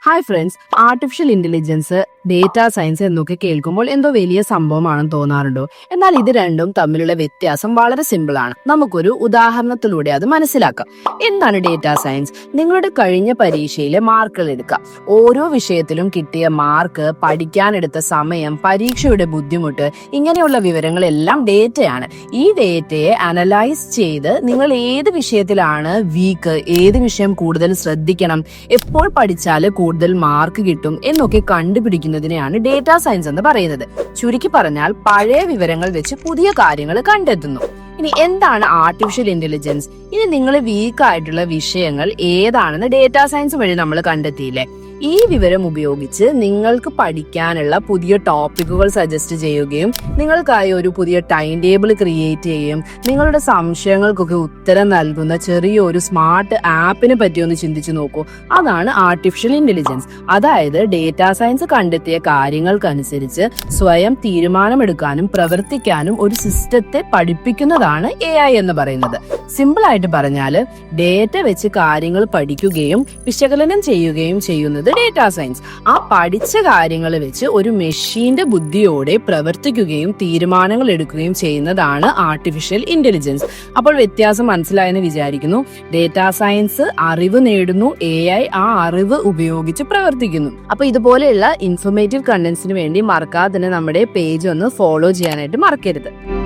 Hi friends, artificial intelligence, data science എന്നൊക്കെ കേൾക്കുമ്പോൾ എന്തോ വലിയ സംഭവമാണെന്ന് തോന്നാറുണ്ടോ? എന്നാൽ ഇത് രണ്ടും തമ്മിലുള്ള വ്യത്യാസം വളരെ സിമ്പിൾ ആണ്. നമുക്കൊരു ഉദാഹരണത്തിലൂടെ അത് മനസ്സിലാക്കാം. എന്താണ് ഡേറ്റാ സയൻസ്? നിങ്ങളുടെ കഴിഞ്ഞ പരീക്ഷയിലെ മാർക്കുകൾ എടുക്കാം. ഓരോ വിഷയത്തിലും കിട്ടിയ മാർക്ക്, പഠിക്കാനെടുത്ത സമയം, പരീക്ഷയുടെ ബുദ്ധിമുട്ട്, ഇങ്ങനെയുള്ള വിവരങ്ങളെല്ലാം ഡേറ്റയാണ്. ഈ ഡേറ്റയെ അനലൈസ് ചെയ്ത് നിങ്ങൾ ഏത് വിഷയത്തിലാണ് വീക്ക്, ഏത് വിഷയം കൂടുതൽ ശ്രദ്ധിക്കണം, എപ്പോൾ പഠിച്ചാൽ കൂടുതൽ മാർക്ക് കിട്ടും എന്നൊക്കെ കണ്ടുപിടിക്കുന്നതിനെയാണ് ഡേറ്റാ സയൻസ് എന്ന് പറയുന്നത്. ചുരുക്കി പറഞ്ഞാൽ പഴയ വിവരങ്ങൾ വെച്ച് പുതിയ കാര്യങ്ങൾ കണ്ടെത്തുന്നു. ഇനി എന്താണ് ആർട്ടിഫിഷ്യൽ ഇന്റലിജൻസ്? ഇനി നിങ്ങൾ വീക്ക് ആയിട്ടുള്ള വിഷയങ്ങൾ ഏതാണെന്ന് ഡേറ്റാ സയൻസ് വഴി നമ്മൾ കണ്ടെത്തിയില്ലേ? ഈ വിവരം ഉപയോഗിച്ച് നിങ്ങൾക്ക് പഠിക്കാനുള്ള പുതിയ ടോപ്പിക്കുകൾ സജസ്റ്റ് ചെയ്യുകയും നിങ്ങൾക്കായി ഒരു പുതിയ ടൈം ടേബിൾ ക്രിയേറ്റ് ചെയ്യുകയും നിങ്ങളുടെ സംശയങ്ങൾക്കൊക്കെ ഉത്തരം നൽകുന്ന ചെറിയൊരു സ്മാർട്ട് ആപ്പിനെ പറ്റി ഒന്ന് ചിന്തിച്ചു നോക്കൂ. അതാണ് ആർട്ടിഫിഷ്യൽ ഇന്റലിജൻസ്. അതായത് ഡേറ്റാ സയൻസ് കണ്ടെത്തിയ കാര്യങ്ങൾക്കനുസരിച്ച് സ്വയം തീരുമാനമെടുക്കാനും പ്രവർത്തിക്കാനും ഒരു സിസ്റ്റത്തെ പഠിപ്പിക്കുന്നതാണ് AI എന്ന് പറയുന്നത്. സിമ്പിൾ ആയിട്ട് പറഞ്ഞാൽ ഡേറ്റ വെച്ച് കാര്യങ്ങൾ പഠിക്കുകയും വിശകലനം ചെയ്യുകയും ചെയ്യുന്നത് ഡേറ്റാ സയൻസ്. ആ പഠിച്ച കാര്യങ്ങൾ വെച്ച് ഒരു മെഷീന്റെ ബുദ്ധിയോടെ പ്രവർത്തിക്കുകയും തീരുമാനങ്ങൾ എടുക്കുകയും ചെയ്യുന്നതാണ് ആർട്ടിഫിഷ്യൽ ഇന്റലിജൻസ്. അപ്പോൾ വ്യത്യാസം മനസ്സിലായെന്ന് വിചാരിക്കുന്നു. ഡേറ്റാ സയൻസ് അറിവ് നേടുന്നു, AI ആ അറിവ് ഉപയോഗിച്ച് പ്രവർത്തിക്കുന്നു. അപ്പൊ ഇതുപോലെയുള്ള ഇൻഫോർമേറ്റീവ് കണ്ടന്റ്സിന് വേണ്ടി മറക്കാതെ തന്നെ നമ്മുടെ പേജ് ഒന്ന് ഫോളോ ചെയ്യാനായിട്ട് മറക്കരുത്.